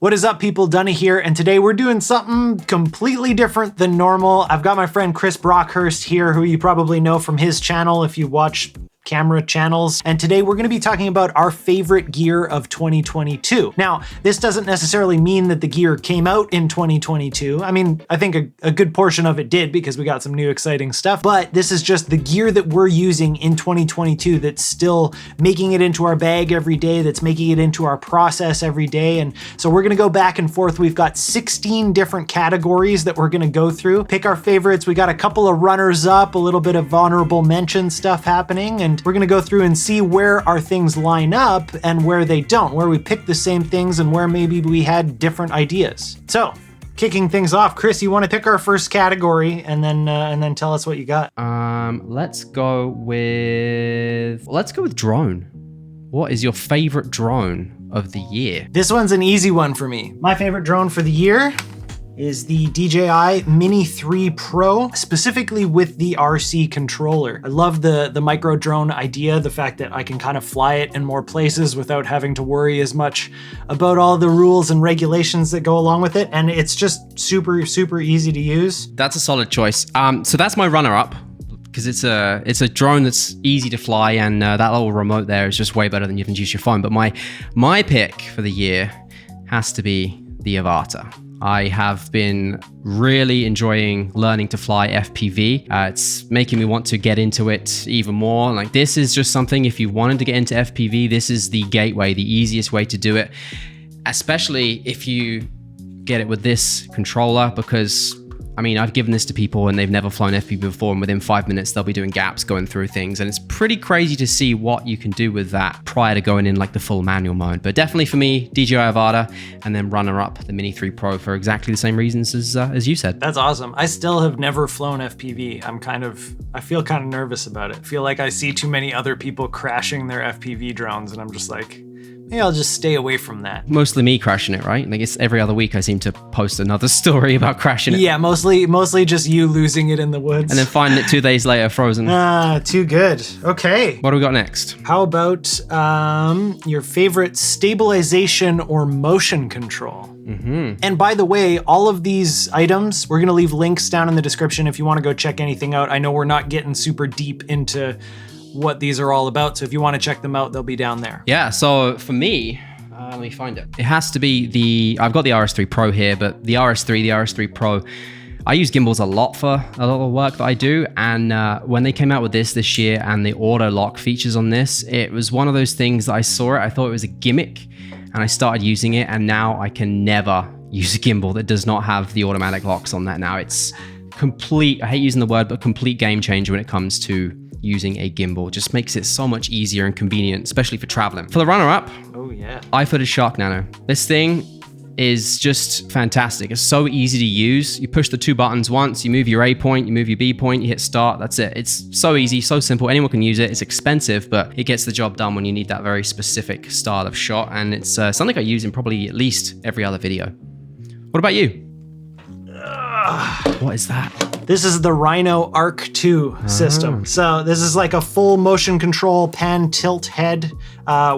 What is up, people? Dunna here, and today we're doing something completely different than normal. I've got my friend Chris Brockhurst here, who you probably know from his channel if you watch camera channels. And today we're going to be talking about our favorite gear of 2022. Now, this doesn't necessarily mean that the gear came out in 2022. I mean, I think a good portion of it did because we got some new exciting stuff, but this is just the gear that we're using in 2022 that's still making it into our bag every day, that's making it into our process every day. And so we're going to go back and forth. We've got 16 different categories that we're going to go through, pick our favorites. We got a couple of runners up, a little bit of honorable mention stuff happening, and we're gonna go through and see where our things line up and where they don't, where we pick the same things and where maybe we had different ideas. So, kicking things off, Chris, you want to pick our first category and then tell us what you got? Let's go with drone. What is your favorite drone of the year? This one's an easy one for me. My favorite drone for the year is the DJI Mini 3 Pro, specifically with the RC controller. I love the micro drone idea, the fact that I can kind of fly it in more places without having to worry as much about all the rules and regulations that go along with it. And it's just super, super easy to use. That's a solid choice. So that's my runner-up, because it's a drone that's easy to fly, and that little remote there is just way better than you can use your phone. But my pick for the year has to be the Aputure. I have been really enjoying learning to fly FPV. It's making me want to get into it even more. Like, this is just something, if you wanted to get into FPV, this is the gateway, the easiest way to do it, especially if you get it with this controller, because I mean, I've given this to people and they've never flown FPV before, and within 5 minutes, they'll be doing gaps, going through things. And it's pretty crazy to see what you can do with that prior to going in like the full manual mode. But definitely for me, DJI Aputure, and then runner up, the Mini 3 Pro, for exactly the same reasons as you said. That's awesome. I still have never flown FPV. I feel kind of nervous about it. I feel like I see too many other people crashing their FPV drones, and I'm just like, maybe I'll just stay away from that. Mostly me crashing it, right? Like, it's every other week I seem to post another story about crashing it. Yeah, mostly just you losing it in the woods. And then finding it 2 days later frozen. Too good. Okay. What do we got next? How about your favorite stabilization or motion control? Mm-hmm. And by the way, all of these items, we're gonna leave links down in the description if you wanna go check anything out. I know we're not getting super deep into what these are all about, so if you want to check them out, they'll be down there. Yeah, so for me, let me find it. It has to be I've got the RS3 Pro here, but the RS3 Pro, I use gimbals a lot for a lot of work that I do, and when they came out with this year and the auto lock features on this, it was one of those things that I saw it, I thought it was a gimmick, and I started using it, and now I can never use a gimbal that does not have the automatic locks on that now. It's complete, I hate using the word, but complete game changer when it comes to using a gimbal. Just makes it so much easier and convenient, especially for traveling. For the runner-up, oh yeah, iFootage Shark Nano. This thing is just fantastic. It's so easy to use. You push the 2 buttons once, you move your A point, you move your B point, you hit start, that's it. It's so easy, so simple. Anyone can use it. It's expensive, but it gets the job done when you need that very specific style of shot, and it's something I use in probably at least every other video. What about you? What is that? This is the Rhino Arc 2 system. So this is like a full motion control pan tilt head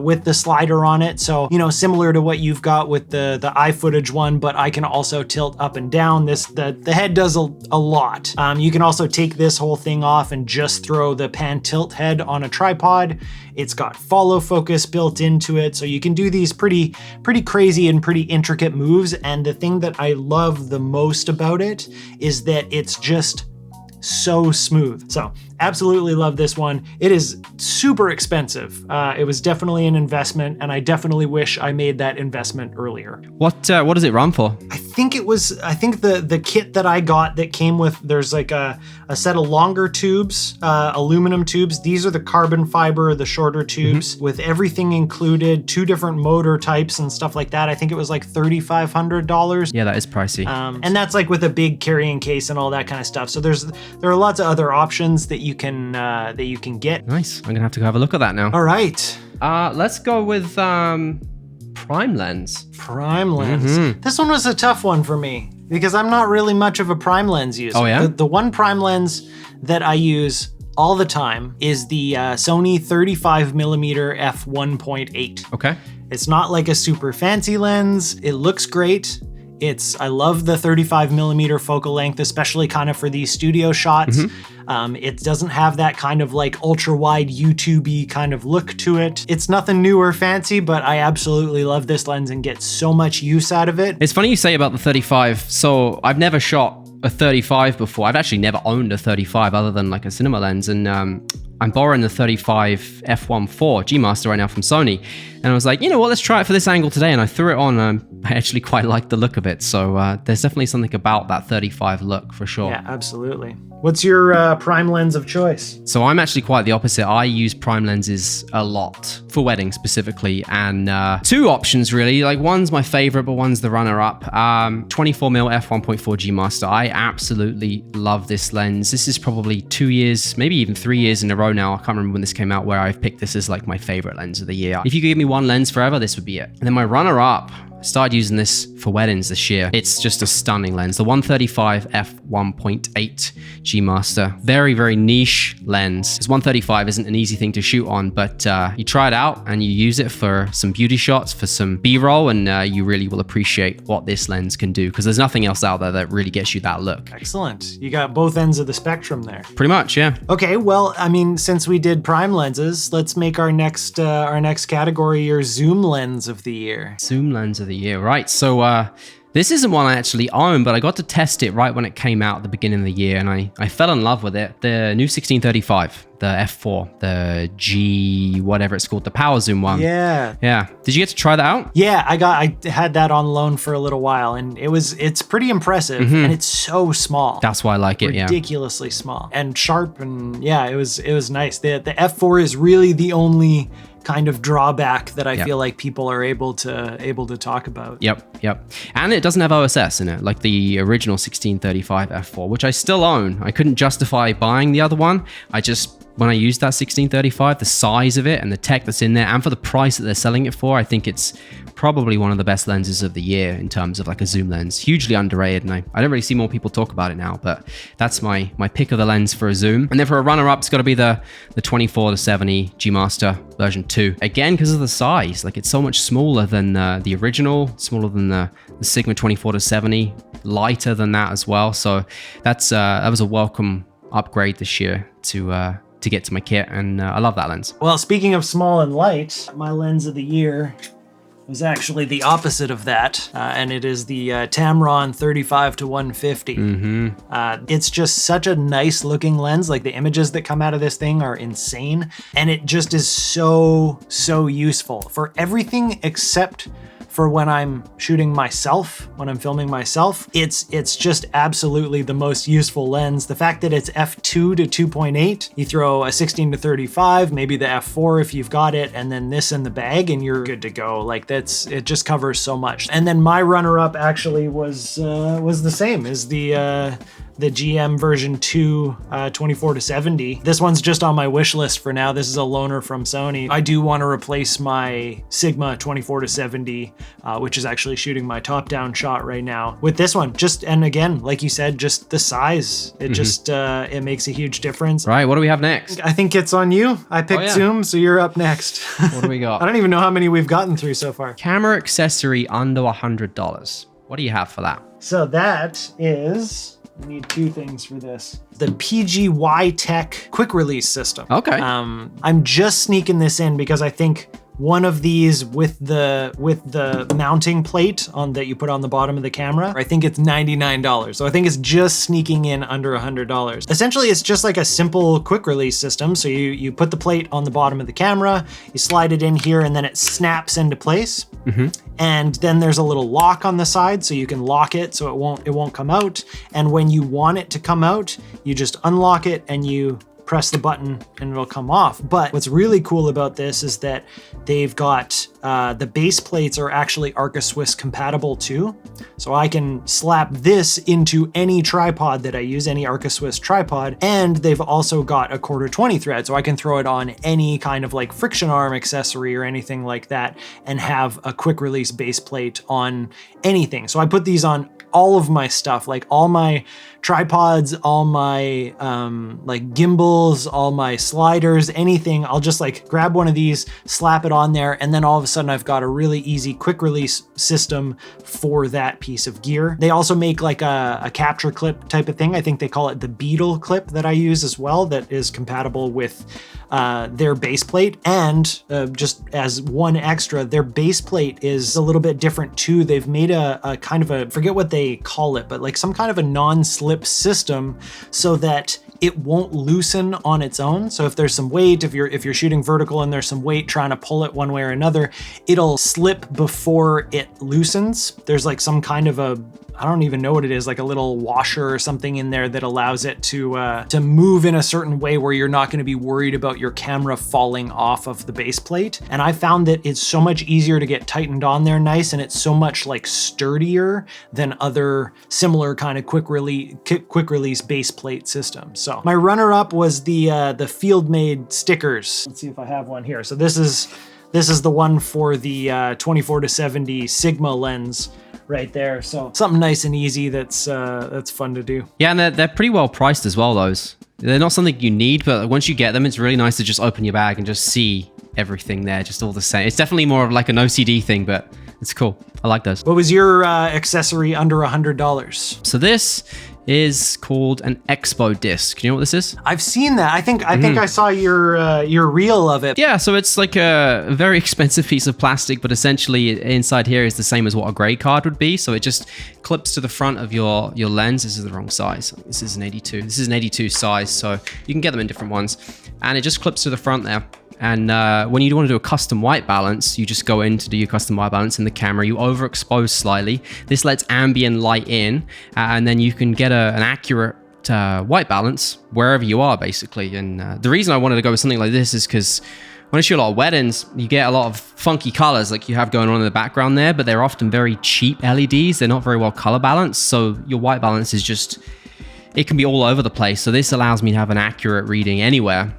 with the slider on it. So, you know, similar to what you've got with the iFootage one, but I can also tilt up and down. The head does a lot. You can also take this whole thing off and just throw the pan tilt head on a tripod. It's got follow focus built into it, so you can do these pretty crazy and pretty intricate moves. And the thing that I love the most about it is that it's just so smooth. So absolutely love this one. It is super expensive. It was definitely an investment, and I definitely wish I made that investment earlier. What does it run for? I think the kit that I got that came with, there's like a set of longer tubes, aluminum tubes. These are the carbon fiber, the shorter tubes, with everything included, 2 different motor types and stuff like that. I think it was like $3,500. Yeah, that is pricey. And that's like with a big carrying case and all that kind of stuff. So there are lots of other options that you can get. Nice. I'm gonna have to go have a look at that now. All right. Let's go with prime lens. Prime lens. This one was a tough one for me because I'm not really much of a prime lens user. Oh yeah? The one prime lens that I use all the time is the Sony 35mm f1.8. Okay. It's not like a super fancy lens. It looks great. I love the 35mm focal length, especially kind of for these studio shots. It doesn't have that kind of like ultra wide YouTube-y kind of look to it. It's nothing new or fancy, but I absolutely love this lens and get so much use out of it. It's funny you say about the 35. So I've never shot a 35 before. I've actually never owned a 35 other than like a cinema lens. And I'm borrowing the 35 f1.4 G Master right now from Sony. And I was like, you know what, let's try it for this angle today. And I threw it on. I actually quite like the look of it. So there's definitely something about that 35 look for sure. Yeah, absolutely. What's your prime lens of choice? So I'm actually quite the opposite. I use prime lenses a lot for weddings specifically, and two options really. Like one's my favorite, but one's the runner-up. 24mm f1.4 G Master. I absolutely love this lens. This is probably 2 years, maybe even 3 years in a row now. I can't remember when this came out, where I've picked this as like my favorite lens of the year. If you could give me one lens forever, this would be it. And then my runner-up, I started using this for weddings this year. It's just a stunning lens. The 135 f1.8 G Master. Very, very niche lens. This 135 isn't an easy thing to shoot on, but you try it out and you use it for some beauty shots, for some B-roll, and you really will appreciate what this lens can do, because there's nothing else out there that really gets you that look. Excellent. You got both ends of the spectrum there. Pretty much, yeah. Okay, well, I mean, since we did prime lenses, let's make our next category your zoom lens of the year. Zoom lens of the year, right? So this isn't one I actually own, but I got to test it right when it came out at the beginning of the year, and I fell in love with it. The new 1635, the f4, the G, whatever it's called, the power zoom one. Yeah. Yeah. Did you get to try that out? Yeah, I had that on loan for a little while, and it's pretty impressive, and it's so small. That's why I like it. Ridiculously small and sharp, and yeah, it was nice. The f4 is really the only kind of drawback that I feel like people are able to talk about. Yep. And it doesn't have OSS in it, like the original 1635 f4, which I still own. I couldn't justify buying the other one. When I used that 1635, the size of it and the tech that's in there, and for the price that they're selling it for, I think it's probably one of the best lenses of the year in terms of like a zoom lens. Hugely underrated, and I don't really see more people talk about it now, but that's my pick of the lens for a zoom. And then for a runner-up, it's got to be the 24-70 G Master version 2. Again, because of the size, like it's so much smaller than the original, smaller than the Sigma 24-70, lighter than that as well. So that was a welcome upgrade this year to get to my kit, and I love that lens. Well, speaking of small and light, my lens of the year was actually the opposite of that, and it is the Tamron 35-150. It's just such a nice looking lens. Like the images that come out of this thing are insane, and it just is so useful for everything except for when I'm shooting myself, when I'm filming myself. It's just absolutely the most useful lens. The fact that it's f2 to 2.8, you throw a 16-35, maybe the f4 if you've got it, and then this in the bag and you're good to go. Like it just covers so much. And then my runner-up actually was the same as the GM version 2 24-70. This one's just on my wish list for now. This is a loaner from Sony. I do want to replace my Sigma 24-70, which is actually shooting my top-down shot right now, with this one. And again, like you said, just the size. It just it makes a huge difference. Right, what do we have next? I think it's on you. I picked zoom, so you're up next. What do we got? I don't even know how many we've gotten through so far. Camera accessory under $100. What do you have for that? So that is... I need two things for this. The PGY Tech quick release system. Okay. I'm just sneaking this in because I think one of these with the mounting plate on that you put on the bottom of the camera, I think it's $99. So I think it's just sneaking in under $100. Essentially, it's just like a simple quick release system. So you put the plate on the bottom of the camera, you slide it in here, and then it snaps into place. And then there's a little lock on the side, so you can lock it so it won't come out. And when you want it to come out, you just unlock it and you press the button and it'll come off. But what's really cool about this is that they've got the base plates are actually Arca-Swiss compatible too. So I can slap this into any tripod that I use, any Arca-Swiss tripod, and they've also got a 1/4-20 thread, so I can throw it on any kind of like friction arm accessory or anything like that and have a quick release base plate on anything. So I put these on all of my stuff, like all my tripods, all my like gimbals, all my sliders, anything. I'll just like grab one of these, slap it on there, and then all of a sudden I've got a really easy quick release system for that piece of gear. They also make like a capture clip type of thing. I think they call it the Beetle clip that I use as well, that is compatible with their base plate. And just as one extra, their base plate is a little bit different too. They've made a kind of a, forget what they call it, but like some kind of a non-slip system so that it won't loosen on its own. So if there's some weight, if you're shooting vertical and there's some weight trying to pull it one way or another, it'll slip before it loosens. There's like some kind of a, I don't even know what it is, like a little washer or something in there that allows it to move in a certain way where you're not going to be worried about your camera falling off of the base plate. And I found that it's so much easier to get tightened on there nice, and it's so much like sturdier than other similar kind of quick release base plate systems. So my runner-up was the field-made stickers. Let's see if I have one here. So this is the one for the 24-70 Sigma lens right there. So something nice and easy that's fun to do. Yeah, and they're pretty well priced as well, those. They're not something you need, but once you get them, it's really nice to just open your bag and just see everything there, just all the same. It's definitely more of like an OCD thing, but it's cool. I like those. What was your accessory under $100? So this is called an Expo disc. You know what this is? I've seen that. I think I saw your reel of it. Yeah, so it's like a very expensive piece of plastic, but essentially inside here is the same as what a gray card would be. So it just clips to the front of your lens. This is the wrong size. This is an 82. This is an 82 size, so you can get them in different ones. And it just clips to the front there. And when you want to do a custom white balance, you just go in to do your custom white balance in the camera. You overexpose slightly. This lets ambient light in, and then you can get an accurate white balance wherever you are, basically. And the reason I wanted to go with something like this is because when I shoot a lot of weddings, you get a lot of funky colors like you have going on in the background there, but they're often very cheap LEDs. They're not very well color balanced. So your white balance is just, it can be all over the place. So this allows me to have an accurate reading anywhere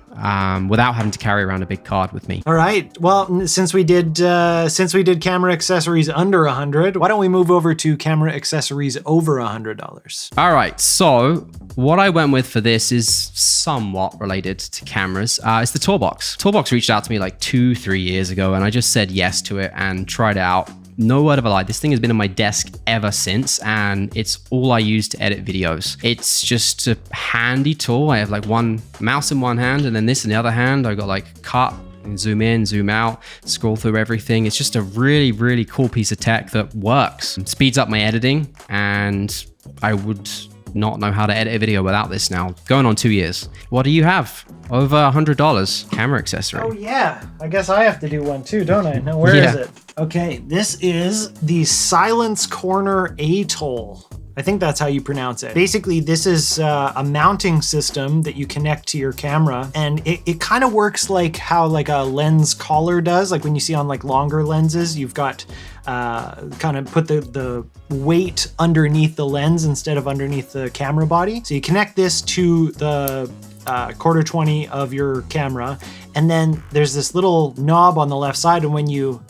without having to carry around a big card with me. All right. Well, since we did camera accessories under $100, why don't we move over to camera accessories over $100? All right. So what I went with for this is somewhat related to cameras. It's the Toolbox. Toolbox reached out to me like 2-3 years ago, and I just said yes to it and tried it out. No word of a lie, this thing has been on my desk ever since, and it's all I use to edit videos. It's just a handy tool. I have like one mouse in one hand and then this in the other hand. I got like cut and zoom in, zoom out, scroll through everything. It's just a really, really cool piece of tech that works. It speeds up my editing, and I would not know how to edit a video without this now. Going on 2 years. What do you have? Over $100 camera accessory. Oh yeah, I guess I have to do one too, don't I? Now where is it? Okay, this is the Silence Corner Atoll. I think that's how you pronounce it. Basically, this is a mounting system that you connect to your camera, and it kind of works like how like a lens collar does. Like when you see on like longer lenses, you've got kind of put the weight underneath the lens instead of underneath the camera body. So you connect this to the 1/4-20 of your camera, and then there's this little knob on the left side, and when you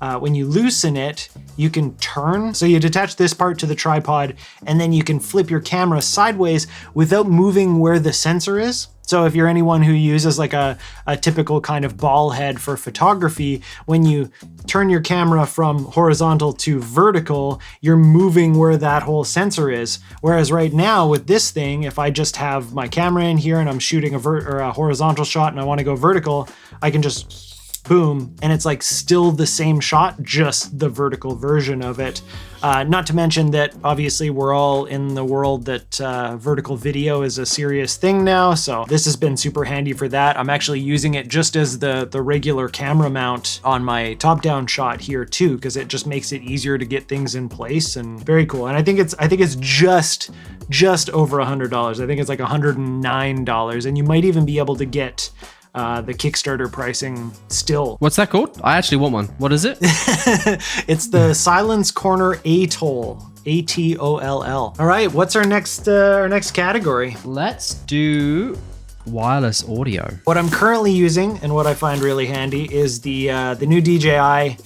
loosen it, you can turn. So you detach this part to the tripod, and then you can flip your camera sideways without moving where the sensor is. So if you're anyone who uses like a typical kind of ball head for photography, when you turn your camera from horizontal to vertical, you're moving where that whole sensor is. Whereas right now with this thing, if I just have my camera in here and I'm shooting a horizontal shot and I want to go vertical, I can just boom, and it's like still the same shot, just the vertical version of it. Not to mention that obviously we're all in the world that vertical video is a serious thing now, so this has been super handy for that. I'm actually using it just as the regular camera mount on my top-down shot here too, because it just makes it easier to get things in place, and very cool. And I think it's just over $100. I think it's like $109, and you might even be able to get the Kickstarter pricing still. What's that called? I actually want one. What is it? It's the Silence Corner Atoll. ATOLL. All right, what's our next category? Let's do wireless audio. What I'm currently using and what I find really handy is the new DJI.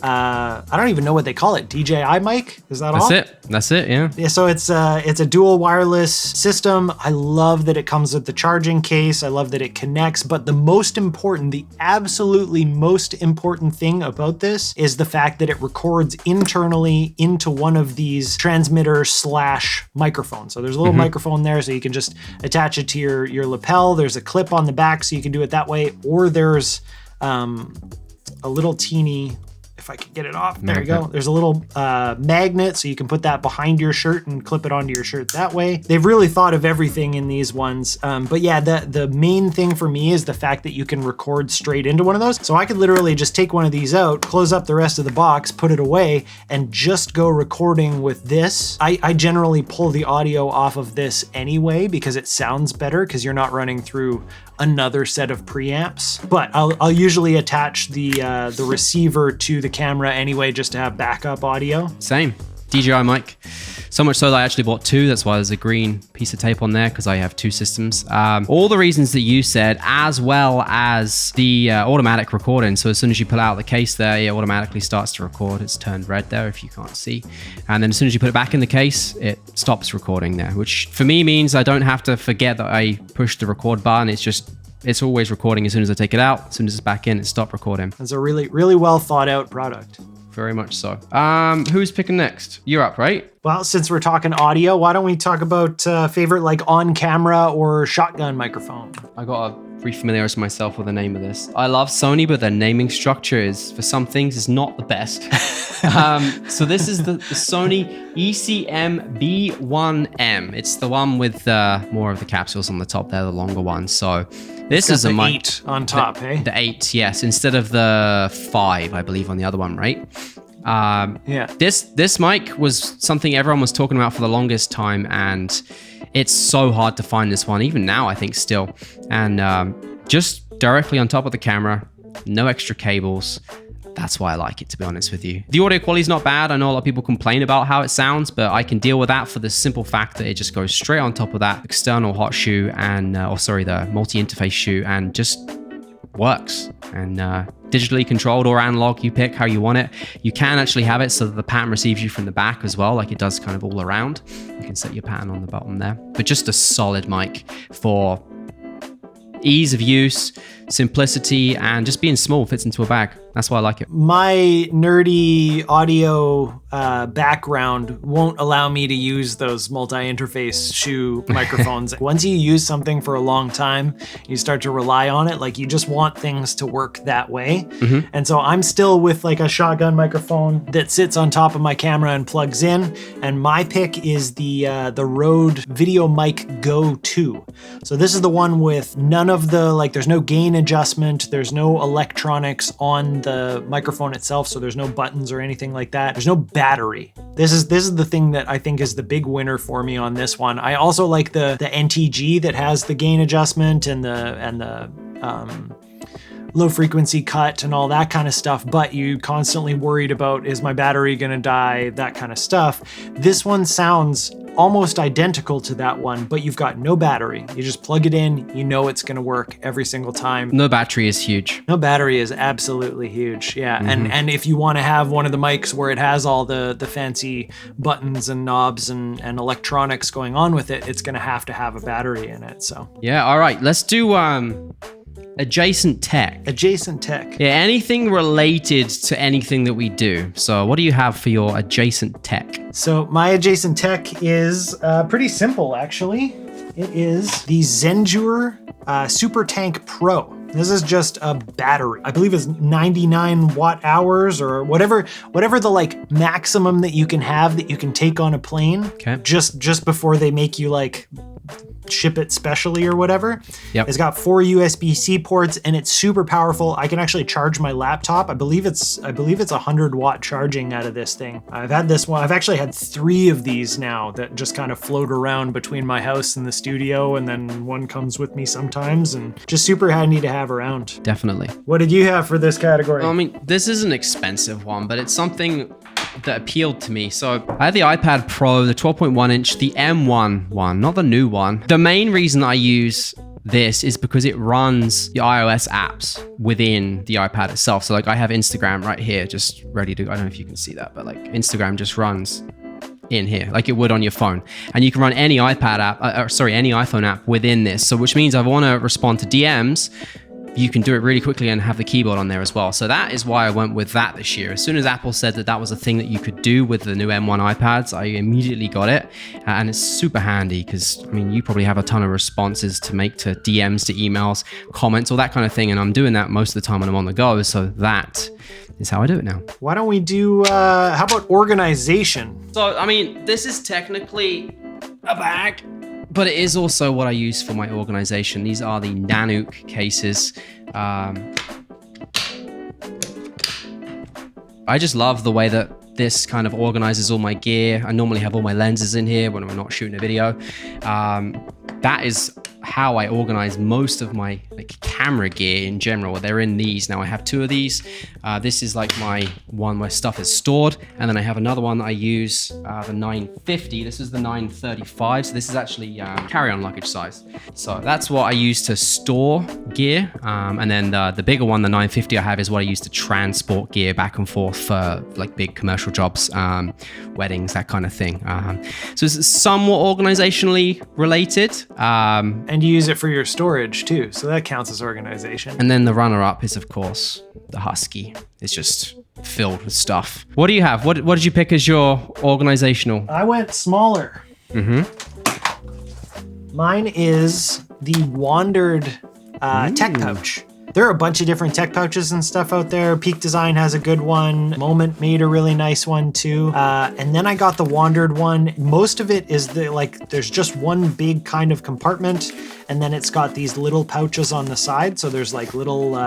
I don't even know what they call it. DJI mic? Is that all? That's it, yeah. Yeah, so it's a dual wireless system. I love that it comes with the charging case. I love that it connects, but the absolutely most important thing about this is the fact that it records internally into one of these transmitters / microphones. So there's a little microphone there, so you can just attach it to your lapel. There's a clip on the back, so you can do it that way, or there's a little teeny, if I can get it off, there you go. There's a little magnet, so you can put that behind your shirt and clip it onto your shirt that way. They've really thought of everything in these ones. But yeah, the main thing for me is the fact that you can record straight into one of those. So I could literally just take one of these out, close up the rest of the box, put it away, and just go recording with this. I generally pull the audio off of this anyway because it sounds better because you're not running through another set of preamps. But I'll usually attach the receiver to the camera anyway, just to have backup audio. Same. DJI mic. So much so that I actually bought two. That's why there's a green piece of tape on there, because I have two systems. All the reasons that you said, as well as the automatic recording. So as soon as you pull out the case there, it automatically starts to record. It's turned red there if you can't see. And then as soon as you put it back in the case, it stops recording there, which for me means I don't have to forget that I pushed the record button. It's always recording as soon as I take it out. As soon as it's back in, it stopped recording. It's a really, really well thought out product. Very much so. Who's picking next? You're up, right? Well, since we're talking audio, why don't we talk about favorite like on camera or shotgun microphone? I got to refamiliarize myself with the name of this. I love Sony, but their naming structure is, for some things, is not the best. So this is the Sony ECM B1M. It's the one with more of the capsules on the top there, the longer one. So this is a mic 8 on top, hey? The 8, yes, instead of the 5, I believe, on the other one, right? Yeah. This mic was something everyone was talking about for the longest time, and it's so hard to find this one, even now, I think, still. And just directly on top of the camera, no extra cables. That's why I like it, to be honest with you. The audio quality is not bad. I know a lot of people complain about how it sounds, but I can deal with that for the simple fact that it just goes straight on top of that external hot shoe and, the multi-interface shoe, and just works. And digitally controlled or analog, you pick how you want it. You can actually have it so that the pattern receives you from the back as well, like it does kind of all around. You can set your pattern on the bottom there. But just a solid mic for ease of use, simplicity, and just being small, fits into a bag. That's why I like it. My nerdy audio background won't allow me to use those multi-interface shoe microphones. Once you use something for a long time, you start to rely on it. Like, you just want things to work that way. And so I'm still with like a shotgun microphone that sits on top of my camera and plugs in. And my pick is the Rode Video Mic Go 2. So this is the one with none of the, like, there's no gain adjustment. There's no electronics on the microphone itself, so there's no buttons or anything like that. There's no battery. This is the thing that I think is the big winner for me on this one. I also like the NTG that has the gain adjustment and the low frequency cut and all that kind of stuff, but you constantly worried about, is my battery gonna die, that kind of stuff. This one sounds almost identical to that one, but you've got no battery. You just plug it in, you know it's gonna work every single time. No battery is huge. No battery is absolutely huge, yeah. And if you wanna have one of the mics where it has all the fancy buttons and knobs and electronics going on with it, it's gonna have to have a battery in it, so. Yeah, all right, let's do adjacent tech. Adjacent tech. Yeah, anything related to anything that we do. So what do you have for your adjacent tech? So my adjacent tech is pretty simple, actually. It is the Zendure Super Tank Pro. This is just a battery. I believe it's 99 watt hours or whatever the like maximum that you can have that you can take on a plane. Okay. Just before they make you like ship it specially or whatever. Yep. It's got 4 USB-C ports and it's super powerful. I can actually charge my laptop. I believe it's 100-watt charging out of this thing. I've had this one. I've actually had 3 of these now that just kind of float around between my house and the studio, and then one comes with me sometimes, and just super handy to have around. Definitely. What did you have for this category? I mean, this is an expensive one, but it's something that appealed to me. So I had the iPad Pro, the 12.1 inch, the M1 one, not the new one. The main reason I use this is because it runs the iOS apps within the iPad itself. So like I have Instagram right here, just ready to, I don't know if you can see that, but like Instagram just runs in here like it would on your phone, and you can run any iPad app, any iPhone app within this. So which means I want to respond to DMs, you can do it really quickly and have the keyboard on there as well. So that is why I went with that this year. As soon as Apple said that that was a thing that you could do with the new M1 iPads, I immediately got it. And it's super handy because, I mean, you probably have a ton of responses to make to DMs, to emails, comments, all that kind of thing. And I'm doing that most of the time when I'm on the go. So that is how I do it now. Why don't we do, how about organization? So, I mean, this is technically a bag, but it is also what I use for my organization. These are the Nanook cases. I just love the way that this kind of organizes all my gear. I normally have all my lenses in here when I'm not shooting a video. That is how I organize most of my camera gear in general. They're in these. Now I have 2 of these. This is like my one where stuff is stored. And then I have another one that I use, the 950. This is the 935. So this is actually carry-on luggage size. So that's what I use to store gear. And then the bigger one, the 950 I have, is what I use to transport gear back and forth for like big commercial jobs, weddings, that kind of thing. So it's somewhat organizationally related. And you use it for your storage too, so that counts as organization. And then the runner-up is, of course, the Husky. It's just filled with stuff. What do you have? What did you pick as your organizational? I went smaller. Mm-hmm. Mine is the Wandered tech pouch. There are a bunch of different tech pouches and stuff out there. Peak Design has a good one. Moment made a really nice one too. And then I got the Wandered one. Most of it is there's just one big kind of compartment, and then it's got these little pouches on the side. So there's like little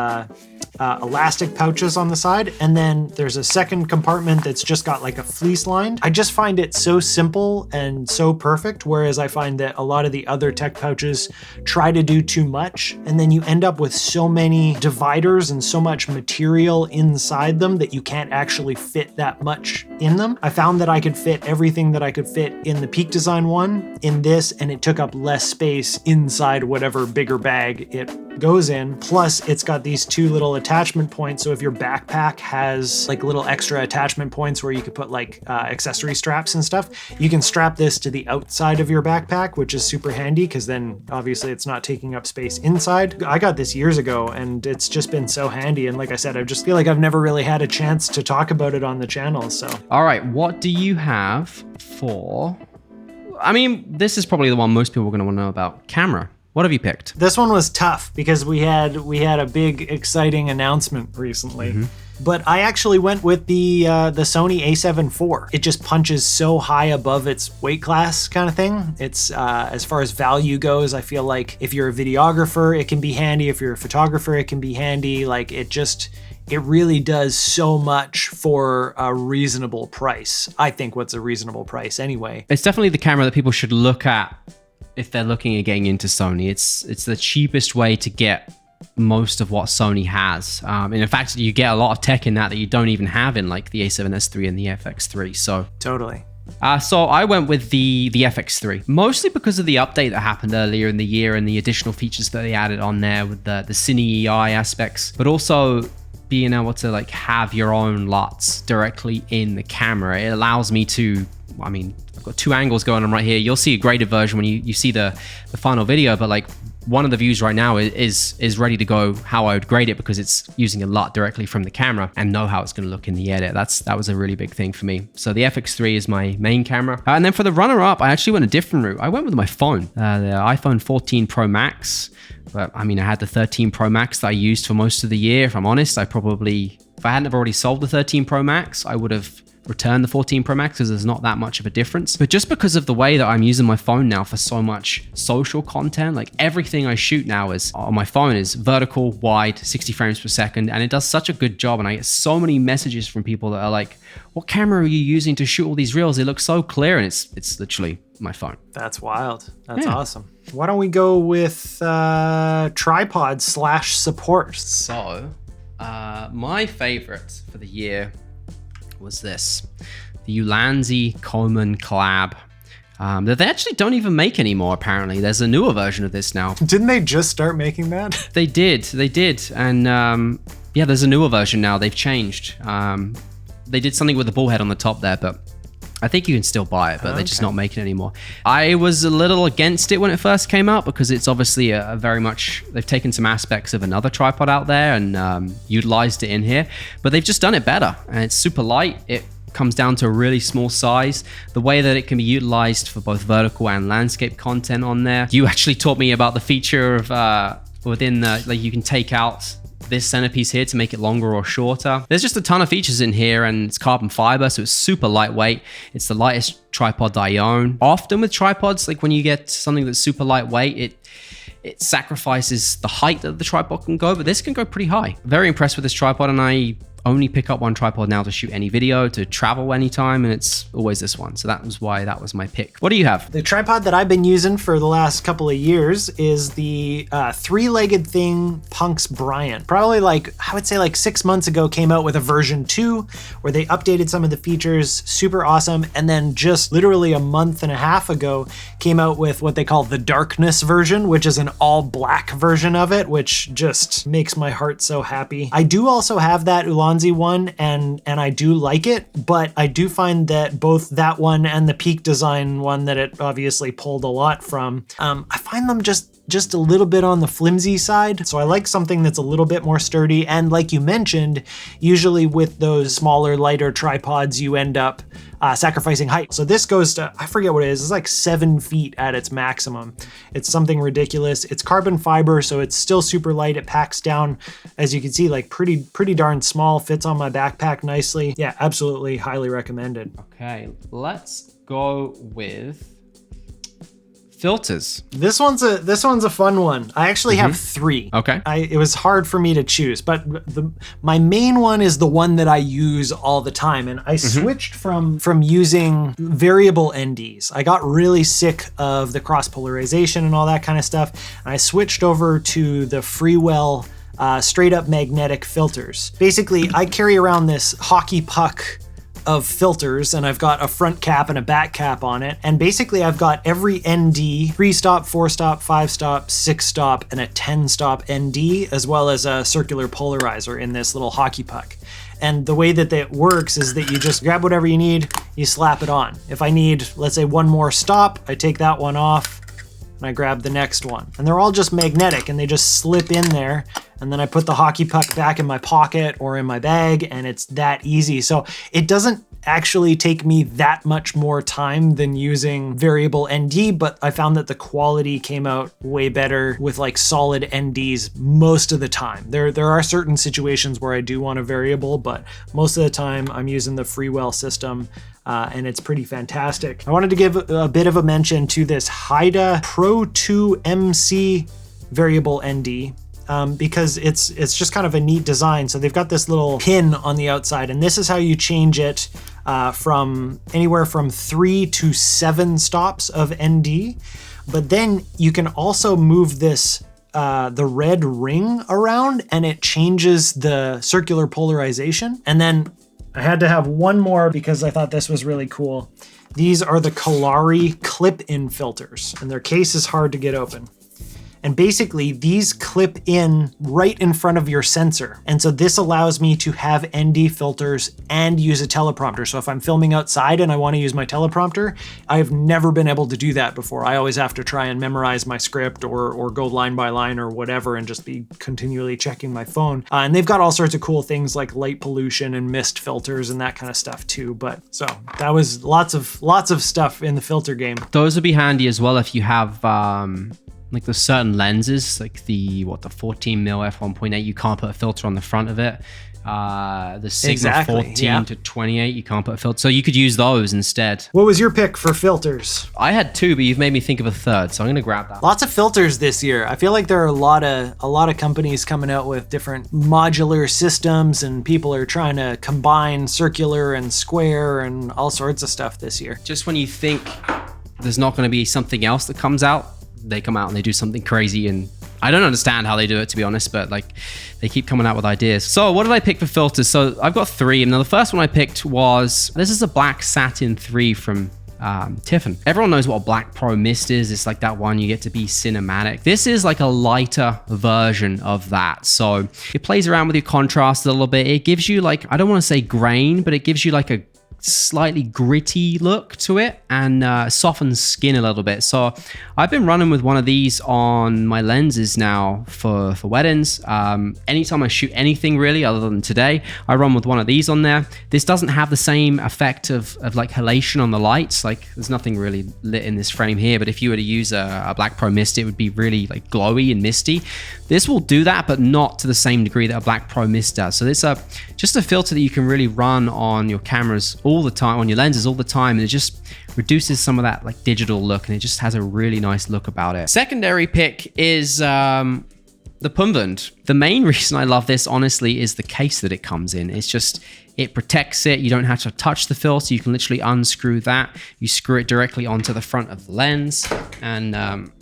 elastic pouches on the side. And then there's a second compartment that's just got like a fleece lined. I just find it so simple and so perfect. Whereas I find that a lot of the other tech pouches try to do too much. And then you end up with so many dividers and so much material inside them that you can't actually fit that much in them. I found that I could fit everything that I could fit in the Peak Design one in this, and it took up less space inside whatever bigger bag it goes in. Plus it's got these 2 little attachment points. So if your backpack has like little extra attachment points where you could put like accessory straps and stuff, you can strap this to the outside of your backpack, which is super handy because then obviously it's not taking up space inside. I got this years ago and it's just been so handy. And like I said, I just feel like I've never really had a chance to talk about it on the channel. So, all right, what do you have for, I mean, this is probably the one most people are going to want to know about, camera. What have you picked? This one was tough because we had a big exciting announcement recently. Mm-hmm. But I actually went with the Sony A7 IV. It just punches so high above its weight class kind of thing. It's as far as value goes, I feel like if you're a videographer, it can be handy. If you're a photographer, it can be handy. Like it really does so much for a reasonable price. I think what's a reasonable price anyway. It's definitely the camera that people should look at if they're looking at getting into Sony. It's the cheapest way to get most of what Sony has. And in fact, you get a lot of tech in that you don't even have in like the A7S III and the FX3. So totally. So I went with the FX3, mostly because of the update that happened earlier in the year and the additional features that they added on there with the Cine EI aspects, but also being able to like have your own LUTs directly in the camera. It allows me to, I mean, I've got 2 angles going on right here. You'll see a graded version when you see the final video, but like one of the views right now is ready to go how I would grade it because it's using a LUT directly from the camera and know how it's going to look in the edit. That was a really big thing for me. So the FX3 is my main camera. And then for the runner-up, I actually went a different route. I went with my phone, the iPhone 14 Pro Max. But I mean, I had the 13 Pro Max that I used for most of the year. If I'm honest, if I hadn't have already sold the 13 Pro Max, I would have return the 14 Pro Max because there's not that much of a difference. But just because of the way that I'm using my phone now for so much social content, like everything I shoot now is on my phone is vertical, wide, 60 frames per second, and it does such a good job. And I get so many messages from people that are like, what camera are you using to shoot all these reels? They look so clear, and it's literally my phone. That's wild. That's awesome. Why don't we go with tripod / support? So my favorite for the year was this, the Ulanzi Coleman collab that they actually don't even make anymore. Apparently there's a newer version of this now. Didn't they just start making that? They did, and yeah, there's a newer version now. They've changed. They did something with the bullhead on the top there, but I think you can still buy it, but they're just not making it anymore. I was a little against it when it first came out because it's obviously a very much, they've taken some aspects of another tripod out there and utilized it in here, but they've just done it better. And it's super light. It comes down to a really small size. The way that it can be utilized for both vertical and landscape content on there. You actually taught me about the feature of within the, like you can take out this centerpiece here to make it longer or shorter. There's just a ton of features in here, and it's carbon fiber, so it's super lightweight. It's the lightest tripod that I own. Often with tripods, like when you get something that's super lightweight, it sacrifices the height that the tripod can go, but this can go pretty high. Very impressed with this tripod, and I only pick up one tripod now to shoot any video, to travel anytime, and it's always this one. So that was why that was my pick. What do you have? The tripod that I've been using for the last couple of years is the three-legged thing Punks Bryant. Probably like, I would say like 6 months ago came out with a version 2 where they updated some of the features, super awesome. And then just literally a month and a half ago came out with what they call the darkness version, which is an all black version of it, which just makes my heart so happy. I do also have that Ulanzi one, and I do like it, but I do find that both that one and the Peak Design one that it obviously pulled a lot from, I find them just a little bit on the flimsy side. So I like something that's a little bit more sturdy. And like you mentioned, usually with those smaller, lighter tripods, you end up sacrificing height. So this goes to, I forget what it is, it's like 7 feet at its maximum. It's something ridiculous. It's carbon fiber, so it's still super light. It packs down, as you can see, like pretty darn small, fits on my backpack nicely. Yeah, absolutely highly recommended. Okay, let's go with filters. This one's a fun one. I actually have 3. Okay. It was hard for me to choose, but my main one is the one that I use all the time. And I switched from using variable NDs. I got really sick of the cross polarization and all that kind of stuff. And I switched over to the Freewell straight up magnetic filters. Basically, I carry around this hockey puck of filters, and I've got a front cap and a back cap on it. And basically I've got every ND, 3-stop, 4-stop, 5-stop, 6-stop, and a 10-stop ND, as well as a circular polarizer in this little hockey puck. And the way that that works is that you just grab whatever you need, you slap it on. If I need, let's say, one more stop, I take that one off and I grab the next one. And they're all just magnetic and they just slip in there. And then I put the hockey puck back in my pocket or in my bag, and it's that easy. So it doesn't actually take me that much more time than using variable ND, but I found that the quality came out way better with like solid NDs most of the time. There are certain situations where I do want a variable, but most of the time I'm using the Freewell system. And it's pretty fantastic. I wanted to give a bit of a mention to this Haida Pro 2 MC variable ND. Because it's just kind of a neat design. So they've got this little pin on the outside, and this is how you change it from anywhere from 3 to 7 stops of ND. But then you can also move this the red ring around, and it changes the circular polarization. And then I had to have one more because I thought this was really cool. These are the Kalari clip-in filters, and their case is hard to get open. And basically these clip in right in front of your sensor. And so this allows me to have ND filters and use a teleprompter. So if I'm filming outside and I want to use my teleprompter, I've never been able to do that before. I always have to try and memorize my script or go line by line or whatever and just be continually checking my phone. And they've got all sorts of cool things like light pollution and mist filters and that kind of stuff too. But so that was lots of stuff in the filter game. Those would be handy as well if you have like the certain lenses, like the 14mm f1.8, you can't put a filter on the front of it. The Sigma Exactly, 14 yeah. to 28, you can't put a filter. So you could use those instead. What was your pick for filters? I had two, but you've made me think of a third, so I'm gonna grab that. Lots of filters this year. I feel like there are a lot of companies coming out with different modular systems, and people are trying to combine circular and square and all sorts of stuff this year. Just when you think there's not gonna be something else that comes out, they come out and they do something crazy, and I don't understand how they do it, to be honest, but like they keep coming out with ideas. So what did I pick for filters? So I've got three, and now the first one I picked was, this is a black satin 3 from Tiffin. Everyone knows what a black pro mist is. It's like that one you get to be cinematic. This is like a lighter version of that. So it plays around with your contrast a little bit. It gives you like, I don't want to say grain, but it gives you like a slightly gritty look to it, and softens skin a little bit. So I've been running with one of these on my lenses now for weddings. Anytime I shoot anything really other than today, I run with one of these on there. This doesn't have the same effect of like halation on the lights. Like there's nothing really lit in this frame here, but if you were to use a Black Pro Mist, it would be really like glowy and misty. This will do that, but not to the same degree that a Black Pro Mist does. So it's just a filter that you can really run on your cameras all the time, on your lenses all the time, and it just reduces some of that like digital look, and it just has a really nice look about it. Secondary pick is the Punvund. The main reason I love this, honestly, is the case that it comes in. It's just, it protects it. You don't have to touch the filter. You can literally unscrew that. You screw it directly onto the front of the lens, and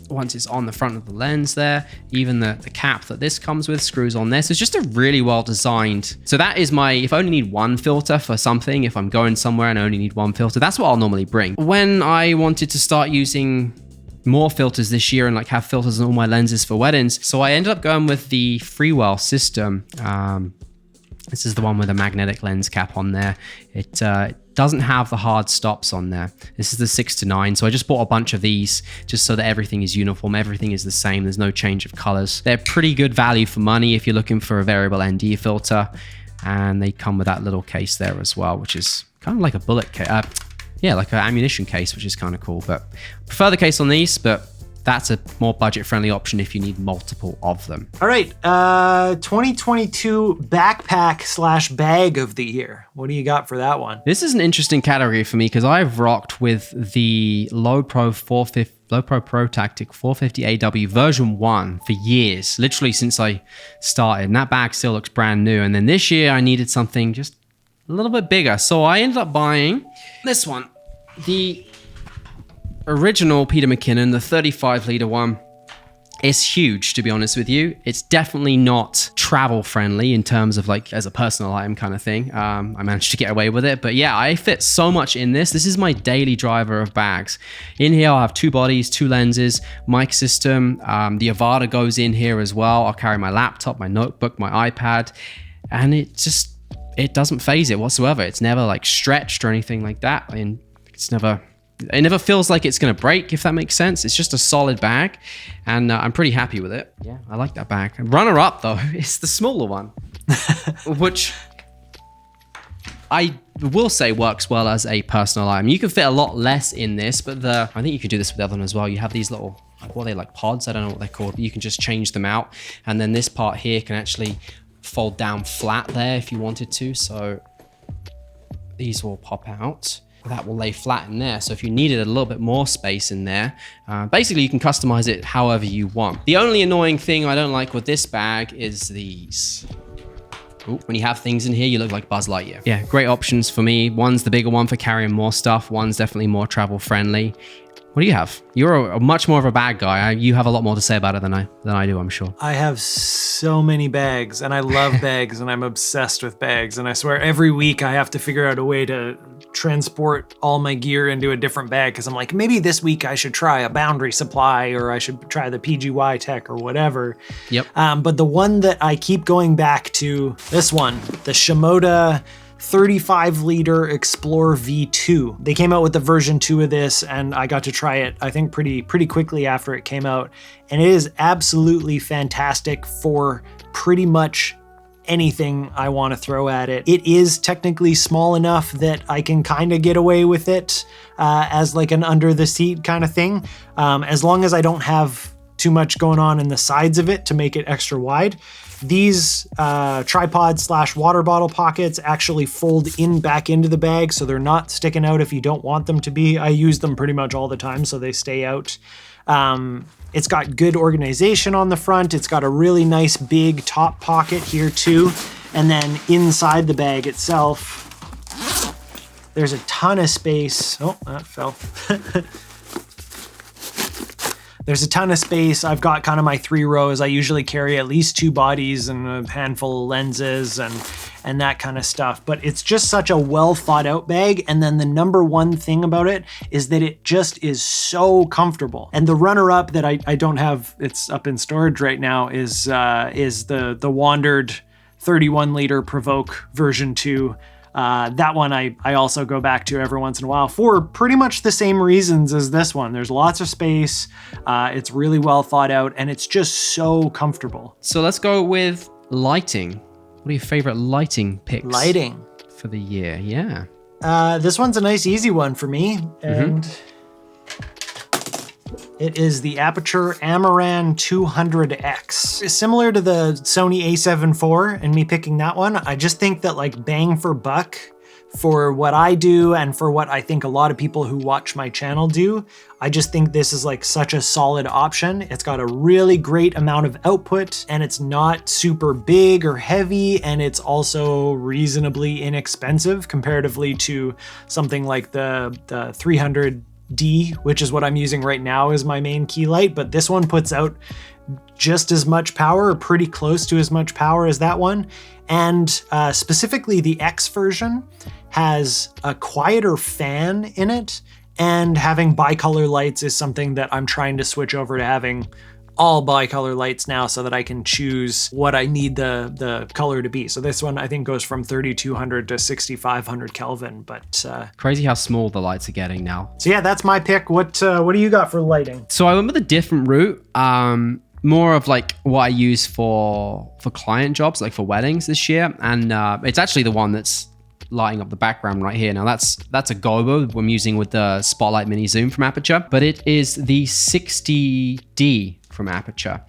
once it's on the front of the lens there, even the cap that this comes with screws on there. So it's just a really well designed. So that is my, if I only need one filter for something, if I'm going somewhere and I only need one filter, that's what I'll normally bring. When I wanted to start using more filters this year and like have filters on all my lenses for weddings, so I ended up going with the Freewell system. This is the one with a magnetic lens cap on there. It doesn't have the hard stops on there. This is the 6-9. So I just bought a bunch of these just so that everything is uniform. Everything is the same. There's no change of colors. They're pretty good value for money if you're looking for a variable ND filter. And they come with that little case there as well, which is kind of like a bullet case. Yeah, like an ammunition case, which is kind of cool. But I prefer the case on these, but that's a more budget-friendly option if you need multiple of them. All right, 2022 backpack / bag of the year. What do you got for that one? This is an interesting category for me because I've rocked with the Low Pro Pro Tactic 450 AW version 1 for years, literally since I started. And that bag still looks brand new. And then this year I needed something just a little bit bigger. So I ended up buying this one, the original Peter McKinnon, the 35 liter one. It's huge, to be honest with you. It's definitely not travel friendly in terms of like as a personal item kind of thing. I managed to get away with it, but yeah, I fit so much in this. This is my daily driver of bags. In here, I'll have 2 bodies, 2 lenses, mic system. The Avada goes in here as well. I'll carry my laptop, my notebook, my iPad, and it doesn't phase it whatsoever. It's never like stretched or anything like that. And it never feels like it's going to break, if that makes sense. It's just a solid bag, and I'm pretty happy with it. Yeah, I like that bag. Runner up, though, is the smaller one, which I will say works well as a personal item. You can fit a lot less in this, but I think you could do this with the other one as well. You have these little, what are they, like pods? I don't know what they're called, but you can just change them out. And then this part here can actually fold down flat there if you wanted to. So these will pop out. That will lay flat in there. So if you needed a little bit more space in there, basically you can customize it however you want. The only annoying thing I don't like with this bag is these. Ooh, when you have things in here, you look like Buzz Lightyear. Yeah, great options for me. One's the bigger one for carrying more stuff. One's definitely more travel friendly. What do you have? You're a much more of a bag guy. You have a lot more to say about it than I do, I'm sure. I have so many bags, and I love bags, and I'm obsessed with bags. And I swear every week I have to figure out a way to transport all my gear into a different bag, because I'm like, maybe this week I should try a Boundary Supply, or I should try the PGY Tech or whatever. Yep. But the one that I keep going back to, this one, the Shimoda 35 liter Explorer V2. They came out with the version 2 of this, and I got to try it, I think pretty quickly after it came out. And it is absolutely fantastic for pretty much anything I want to throw at it. It is technically small enough that I can kind of get away with it as like an under the seat kind of thing, as long as I don't have too much going on in the sides of it to make it extra wide. These tripod / water bottle pockets actually fold back into the bag, so they're not sticking out if you don't want them to be. I use them pretty much all the time, so they stay out. It's got good organization on the front. It's got a really nice big top pocket here too. And then inside the bag itself, there's a ton of space. Oh, that fell. There's a ton of space. I've got kind of my 3 rows. I usually carry at least 2 bodies and a handful of lenses and that kind of stuff. But it's just such a well thought out bag. And then the number one thing about it is that it just is so comfortable. And the runner up that I don't have, it's up in storage right now, is the Wandered 31 liter Provoke version 2. That one I also go back to every once in a while for pretty much the same reasons as this one. There's lots of space, it's really well thought out, and it's just so comfortable. So let's go with lighting. What are your favorite lighting picks? Lighting. For the year, yeah. This one's a nice easy one for me, and it is the Aputure Amaran 200X. Similar to the Sony a7 IV and me picking that one, I just think that like bang for buck for what I do and for what I think a lot of people who watch my channel do, I just think this is like such a solid option. It's got a really great amount of output and it's not super big or heavy, and it's also reasonably inexpensive comparatively to something like the 300D, which is what I'm using right now as my main key light, but this one puts out just as much power, or pretty close to as much power as that one. And specifically the X version has a quieter fan in it, and having bicolor lights is something that I'm trying to switch over to having all bicolor lights now so that I can choose what I need the color to be. So this one I think goes from 3200 to 6500 Kelvin, but crazy how small the lights are getting now. So yeah, that's my pick. What do you got for lighting? So I went with a different route, more of like what I use for client jobs, like for weddings this year, and it's actually the one that's lighting up the background right here. Now that's a gobo I'm using with the Spotlight Mini Zoom from Aputure, but it is the 60D from Aputure.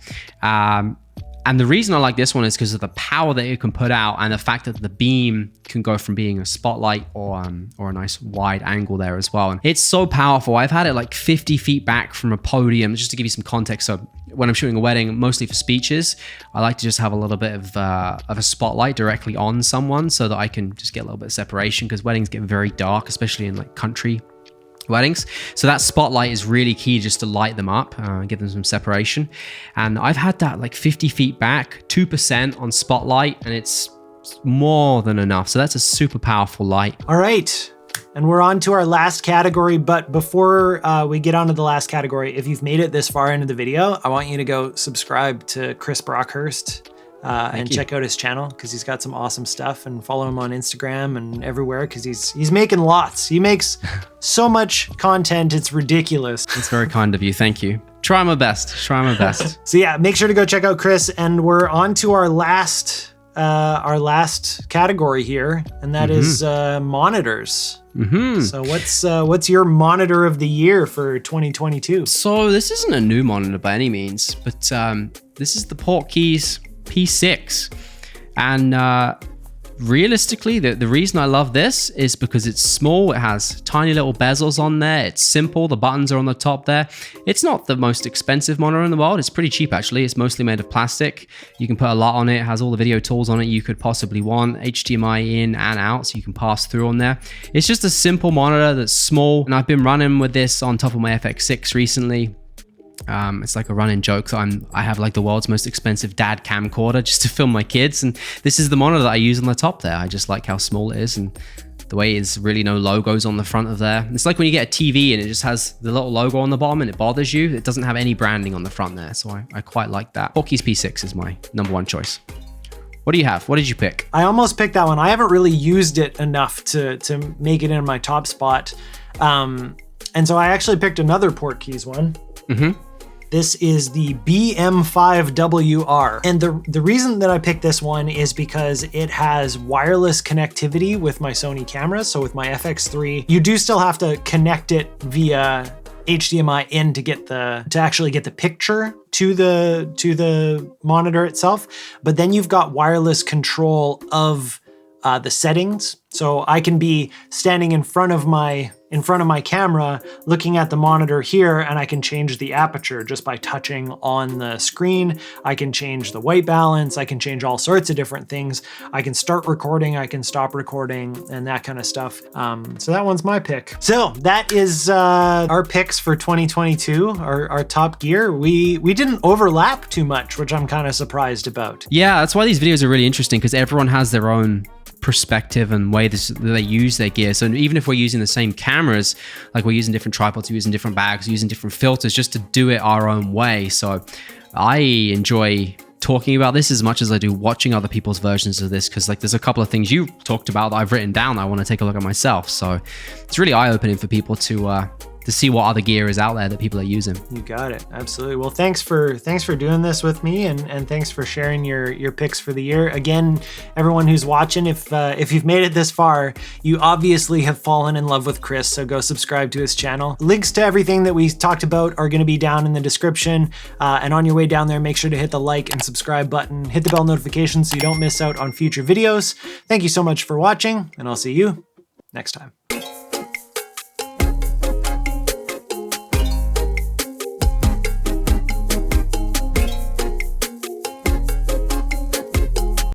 And the reason I like this one is because of the power that it can put out and the fact that the beam can go from being a spotlight or a nice wide angle there as well. And it's so powerful. I've had it like 50 feet back from a podium, just to give you some context. So when I'm shooting a wedding, mostly for speeches, I like to just have a little bit of a spotlight directly on someone so that I can just get a little bit of separation, because weddings get very dark, especially in like country weddings. So that spotlight is really key just to light them up, give them some separation. And I've had that like 50 feet back, 2% on spotlight, and it's more than enough. So that's a super powerful light. All right. And we're on to our last category, but before we get on to the last category, if you've made it this far into the video, I want you to go subscribe to Chris Brockhurst and check out his channel, because he's got some awesome stuff, and follow him on Instagram and everywhere, because he's making lots. He makes so much content, it's ridiculous. It's very kind of you. Thank you. Try my best. So yeah, make sure to go check out Chris, and we're on to our last category here, and that is monitors. So what's your monitor of the year for 2022? So this isn't a new monitor by any means, but this is the Portkeys P6. And realistically, the reason I love this is because it's small. It has tiny little bezels on there. It's simple. The buttons are on the top there. It's not the most expensive monitor in the world. It's pretty cheap, actually. It's mostly made of plastic. You can put a lot on it. It has all the video tools on it you could possibly want. HDMI in and out, so you can pass through on there. It's just a simple monitor that's small. And I've been running with this on top of my FX6 recently. It's like a running joke. So I have like the world's most expensive dad camcorder just to film my kids, and this is the monitor that I use on the top there. I just like how small it is, and the way it's really no logos on the front of there. It's like when you get a TV and it just has the little logo on the bottom and it bothers you. It doesn't have any branding on the front there, so I quite like that. Portkeys P6 is my #1 choice. What do you have? What did you pick? I almost picked that one. I haven't really used it enough to make it in my top spot, and so I actually picked another Portkeys one. This is the BM5WR. And the reason that I picked this one is because it has wireless connectivity with my Sony cameras. So with my FX3, you do still have to connect it via HDMI in to actually get the picture to the monitor itself, but then you've got wireless control of the settings. So I can be standing in front of my camera looking at the monitor here, and I can change the aperture just by touching on the screen. I can change the white balance. I can change all sorts of different things. I can start recording, I can stop recording, and that kind of stuff. So that one's my pick. So that is our picks for 2022, our top gear. We didn't overlap too much, which I'm kind of surprised about. Yeah, that's why these videos are really interesting, because everyone has their own perspective and way they use their gear. So even if we're using the same cameras, like we're using different tripods, we're using different bags, using different filters, just to do it our own way. So I enjoy talking about this as much as I do watching other people's versions of this, because like there's a couple of things you talked about that I've written down that I want to take a look at myself. So it's really eye-opening for people to see what other gear is out there that people are using. You got it. Absolutely. Well, thanks for doing this with me, and thanks for sharing your picks for the year. Again, everyone who's watching, if you've made it this far, you obviously have fallen in love with Chris, so go subscribe to his channel. Links to everything that we talked about are going to be down in the description. And on your way down there, make sure to hit the like and subscribe button, hit the bell notification so you don't miss out on future videos. Thank you so much for watching, and I'll see you next time.